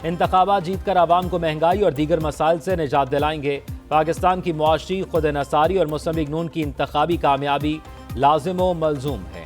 इंतखाबात जीतकर आवाम को महंगाई और दीगर मसाइल से निजात दिलाएंगे। पाकिस्तान की मुआशी खुद नसारी और मुस्लिम लीग नून की इंतखाबी कामयाबी लाजिम व मलजूम है।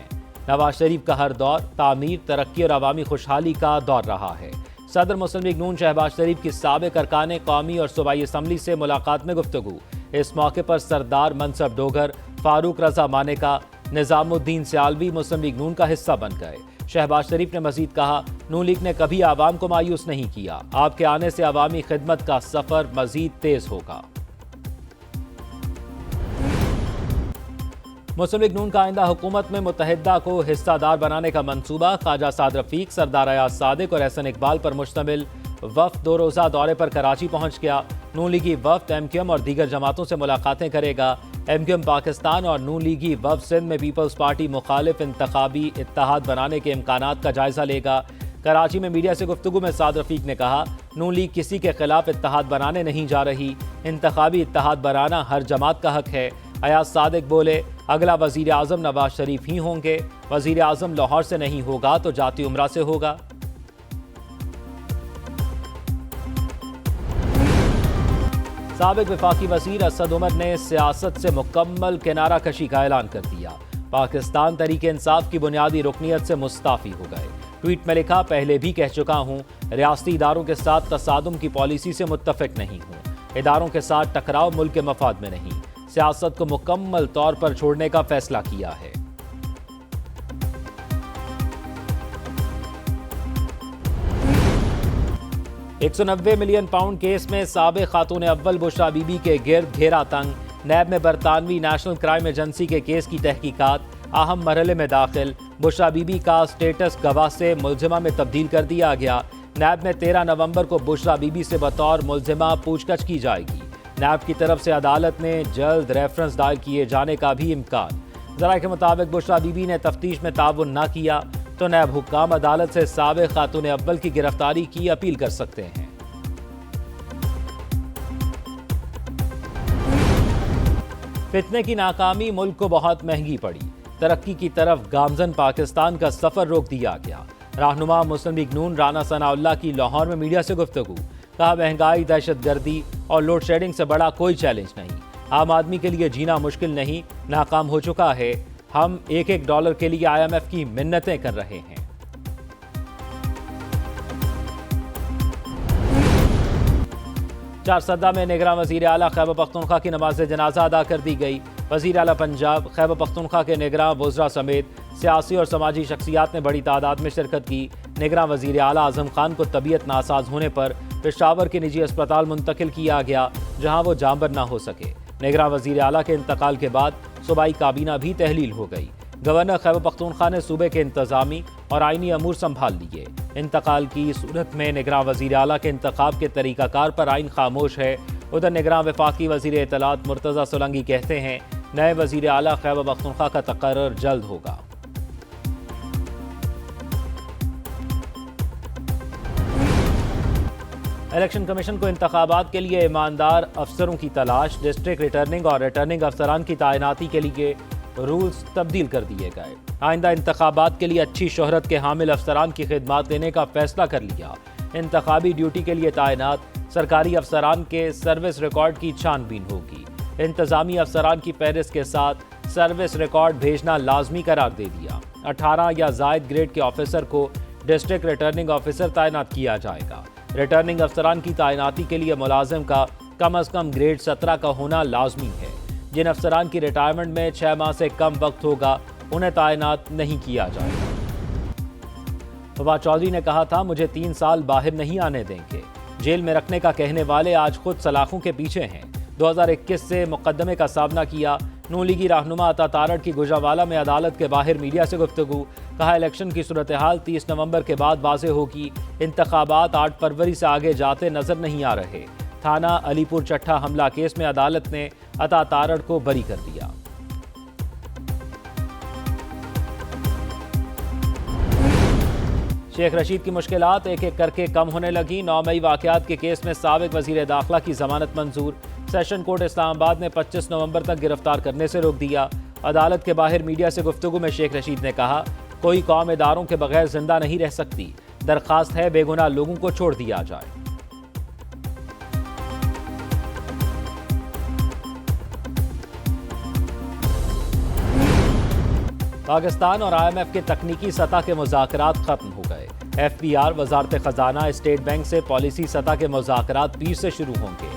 नवाज शरीफ का हर दौर तामीर, तरक्की और अवामी खुशहाली का दौर रहा है। सदर मुस्लिम लीग नून शहबाज शरीफ की साबिक अरकान कौमी और सूबाई असम्बली से मुलाकात में गुफ्तगू। इस मौके पर सरदार मनसब डोगर, फारूक रजा मानेका, निजामुद्दीन सियालवी मुस्लिम लीग नून का हिस्सा बन गए। शहबाज शरीफ ने मजीद कहा, नून लीग ने कभी आवाम को मायूस नहीं किया। आपके आने से अवामी खिदमत का सफर मजीद तेज होगा। मुस्लिम लीग नून का आइंदा हुकूमत में मुत्तहिदा को हिस्सादार बनाने का मंसूबा। ख्वाजा साद रफीक, सरदार अयाज सादिक और एहसन इकबाल पर मुश्तमिल वफ्द 2 रोज़ा दौरे पर कराची पहुंच गया। नून लीगी वफ्द MQM और दीगर जमातों से मुलाकातें करेगा। MQM पाकिस्तान और नून लीगी वफ्द सिंध में पीपल्स पार्टी मुखालिफ इंतखाबी इत्तेहाद बनाने के इम्कानात का जायजा लेगा। कराची में मीडिया से गुफ्तगू में साद रफीक ने कहा, नून लीग किसी के खिलाफ इत्तेहाद बनाने नहीं जा रही। इंतखाबी इत्तेहाद बनाना हर जमात का हक है। अयाज सादिक बोले, अगला वजीर आजम नवाज शरीफ ही होंगे। वजीर आजम लाहौर से नहीं होगा तो जाती उमरा से होगा। साबिक वफाकी वजीर असद उमर ने सियासत से मुकम्मल किनारा कशी का ऐलान कर दिया। पाकिस्तान तरीके इंसाफ की बुनियादी रुकनियत से मुस्ताफी हो गए। ट्वीट में लिखा, पहले भी कह चुका हूं, रियासती इदारों के साथ तसादुम की पॉलिसी से मुत्तफिक नहीं हूं। इदारों के साथ टकराव मुल्क के मफाद में नहीं, सियासत को मुकम्मल तौर पर छोड़ने का फैसला किया है। £190 मिलियन केस में साबिक खातून अव्वल बुशरा बीबी के गिर्द घेरा तंग। नैब में बरतानवी नेशनल क्राइम एजेंसी के केस की तहकीकात अहम मरहले में दाखिल। बुशरा बीबी का स्टेटस गवाह से मुलजिमा में तब्दील कर दिया गया। नैब में 13 नवंबर को बुशरा बीबी से बतौर मुलजिमा पूछताछ की जाएगी। नैब की तरफ से अदालत ने जल्द रेफरेंस दायर किए जाने का भी इम्कान। ज़राए के मुताबिक बुशरा बीबी ने तफ्तीश में ताउन न किया तो नैब हुक्काम अदालत से साबिक खातून अव्वल की गिरफ्तारी की अपील कर सकते हैं। फितने की नाकामी मुल्क को बहुत महंगी पड़ी। तरक्की की तरफ गामजन पाकिस्तान का सफर रोक दिया गया। रहनुमा मुस्लिम लीग नून राना सनाउल्लाह की लाहौर में मीडिया से गुफ्तगू। कहा, महंगाई, दहशतगर्दी और लोड शेडिंग से बड़ा कोई चैलेंज नहीं। आम आदमी के लिए जीना मुश्किल नहीं, नाकाम हो चुका है। हम $1 के लिए IMF की मिन्नतें कर रहे हैं। चारसदा में निगरां वजीर आला खैबर पख्तूनख्वा की नमाज जनाजा अदा कर दी गई। वजीर आला पंजाब, खैबर पख्तूनख्वा के निगरां वज़रा समेत सियासी और समाजी शख्सियात ने बड़ी तादाद में शिरकत की। निगरां वजीर आला आजम खान को तबीयत नासाज होने पर पेशावर के निजी अस्पताल मुंतकिल किया गया, जहां वो जांबर ना हो सके। निगरां वजीर आला के इंतकाल के बाद सूबाई काबीना भी तहलील हो गई। गवर्नर खैबर पख्तूनख्वा ने सूबे के इंतजामी और आइनी अमूर संभाल लिए। इंतकाल की सूरत में निगरां वजीर आला के इंतखाब के तरीकाकार पर आइन खामोश है। उधर निगरां वफाकी वजीर इत्तलात मुर्तज़ा सोलंकी कहते हैं, नए वजीर आला खैबर पख्तूनख्वा का तकर्रुर जल्द होगा। इलेक्शन कमीशन को इंतखाबात के लिए ईमानदार अफसरों की तलाश। डिस्ट्रिक्ट रिटर्निंग और रिटर्निंग अफसरान की तैनाती के लिए रूल्स तब्दील कर दिए गए। आइंदा इंतखाबात के लिए अच्छी शोहरत के हामिल अफसरान की खिदमत देने का फैसला कर लिया। इंतखाबी ड्यूटी के लिए तैनात सरकारी अफसरान के सर्विस रिकॉर्ड की छानबीन होगी। इंतजामी अफसरान की फहरिस्त के साथ सर्विस रिकॉर्ड भेजना लाजमी करार दे दिया। 18 या जायद ग्रेड के ऑफिसर को डिस्ट्रिक्ट रिटर्निंग ऑफिसर तैनात किया जाएगा। रिटर्निंग अफसरान की तैनाती के लिए मुलाजिम का कम अज़ कम ग्रेड 17 का होना लाजमी है। जिन अफसरान की रिटायरमेंट में 6 माह से कम वक्त होगा, उन्हें तैनात नहीं किया जाएगा। फवाद चौधरी ने कहा था, मुझे 3 साल बाहर नहीं आने देंगे। जेल में रखने का कहने वाले आज खुद सलाखों के पीछे हैं। 2021 से मुकदमे का सामना किया। नून लीगी रहनुमा अता तारड़ की गुजरावाला में अदालत के बाहर मीडिया से गुफ्तगू। कहा, इलेक्शन की सूरत हाल 30 नवंबर के बाद वाज़ेह होगी। इंतखाबात 8 फरवरी से आगे जाते नजर नहीं आ रहे। थाना अलीपुर चट्टा हमला केस में अदालत ने अता तारड़ को बरी कर दिया। शेख रशीद की मुश्किलात एक एक करके कम होने लगी। 9 मई वाकयात के केस में साबिक वजीर दाखिला की जमानत मंजूर। सेशन कोर्ट इस्लामाबाद ने 25 नवंबर तक गिरफ्तार करने से रोक दिया। अदालत के बाहर मीडिया से गुफ्तगू में शेख रशीद ने कहा, कोई कौम इदारों के बगैर जिंदा नहीं रह सकती। दरखास्त है बेगुनाह लोगों को छोड़ दिया जाए। पाकिस्तान और IMF के तकनीकी सतह के मुज़ाकरात खत्म हो गए। FBR, वजारत खजाना, स्टेट बैंक से पॉलिसी सतह के मुज़ाकरात फिर से शुरू होंगे।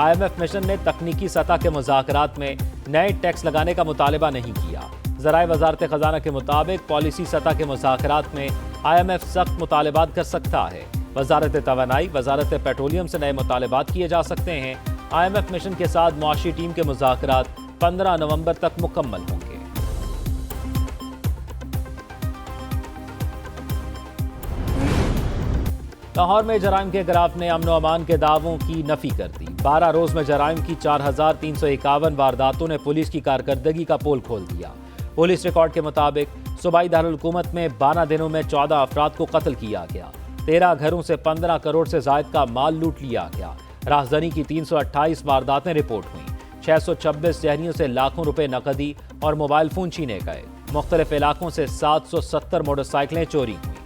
IMF मिशन ने तकनीकी सतह के मुज़ाकरात में नए टैक्स लगाने का मुतालबा नहीं किया। ज़राए वजारत खजाना के मुताबिक पॉलिसी सतह के मुज़ाकरात में IMF सख्त मुतालबात कर सकता है। वजारत तवानाई, वजारत पेट्रोलियम से नए मुतालबात किए जा सकते हैं। IMF मिशन के साथ मुआशी टीम के मुज़ाकरात 15 नवंबर तक मुकम्मल होंगे। लाहौर में जराइम के ग्राफ ने अमन अमान के दावों की नफी कर दी। 12 रोज में जराइम की 4351 वारदातों ने पुलिस की कारकर्दगी का पोल खोल दिया। पुलिस रिकॉर्ड के मुताबिक सूबाई दारुल-हुकूमत में 12 दिनों में 14 अफराद को कत्ल किया गया। 13 घरों से 15 करोड़ से जायद का माल लूट लिया गया। राहजनी की 328 वारदातें रिपोर्ट हुई। 626 शहरियों से लाखों रुपए नकदी और मोबाइल फोन छीने गए। मुख्तलिफ इलाकों से 770 मोटरसाइकिलें चोरी हुई।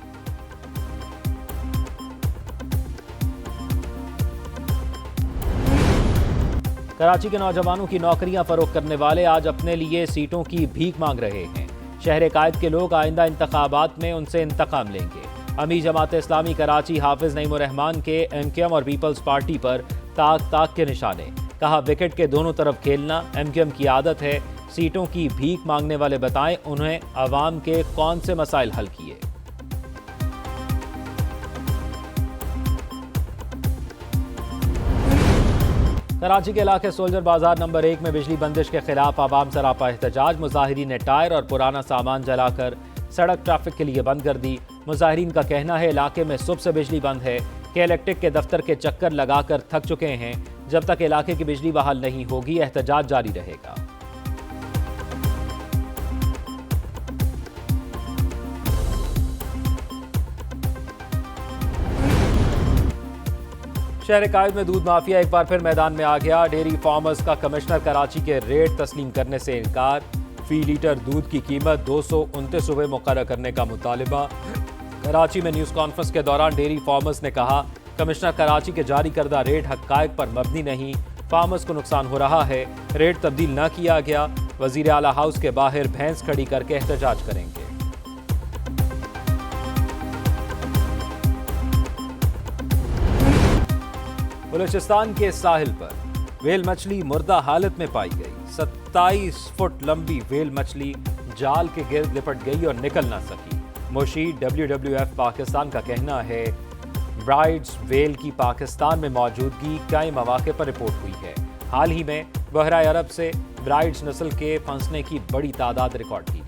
कराची के नौजवानों की नौकरियां फरोख्त करने वाले आज अपने लिए सीटों की भीख मांग रहे हैं। शहर कायद के लोग आइंदा इंतखाबात में उनसे इंतकाम लेंगे। अमीर जमात इस्लामी कराची हाफिज नईमुर रहमान के MQM और पीपल्स पार्टी पर ताक ताक के निशाने। कहा, विकेट के दोनों तरफ खेलना MQM की आदत है। सीटों की भीख मांगने वाले बताएं उन्हें अवाम के कौन से मसाइल हल किए। कराची के इलाके सोल्जर बाजार नंबर 1 में बिजली बंदिश के खिलाफ आवाम सरापा एहतजाज। मुजाहिरीन ने टायर और पुराना सामान जलाकर सड़क ट्रैफिक के लिए बंद कर दी। मुजाहिरीन का कहना है इलाके में सुबह से बिजली बंद है कि इलेक्ट्रिक के दफ्तर के चक्कर लगाकर थक चुके हैं। जब तक इलाके की बिजली बहाल नहीं होगी एहतजाज जारी रहेगा। शहर कायद में दूध माफिया एक बार फिर मैदान में आ गया। डेयरी फार्मर्स का कमिश्नर कराची के रेट तस्लीम करने से इनकार। फी लीटर दूध की कीमत 229 रुपये मुकर्रर करने का मुतालबा। कराची में न्यूज़ कॉन्फ्रेंस के दौरान डेयरी फार्मर्स ने कहा, कमिश्नर कराची के जारी करदा रेट हक़ाइक़ पर मबनी नहीं, फार्मर्स को नुकसान हो रहा है। रेट तब्दील न किया गया। वज़ीर आला हाउस के बाहर भैंस खड़ी करके एहतजाज करेंगे। बलूचिस्तान के साहिल पर व्हेल मछली मुर्दा हालत में पाई गई। 27 फुट लंबी व्हेल मछली जाल के गिर्द लिपट गई और निकल ना सकी। मुशीर WWF पाकिस्तान का कहना है ब्राइड्स व्हेल की पाकिस्तान में मौजूदगी कई मौके पर रिपोर्ट हुई है। हाल ही में बहरा अरब से ब्राइड्स नस्ल के फंसने की बड़ी तादाद रिकॉर्ड की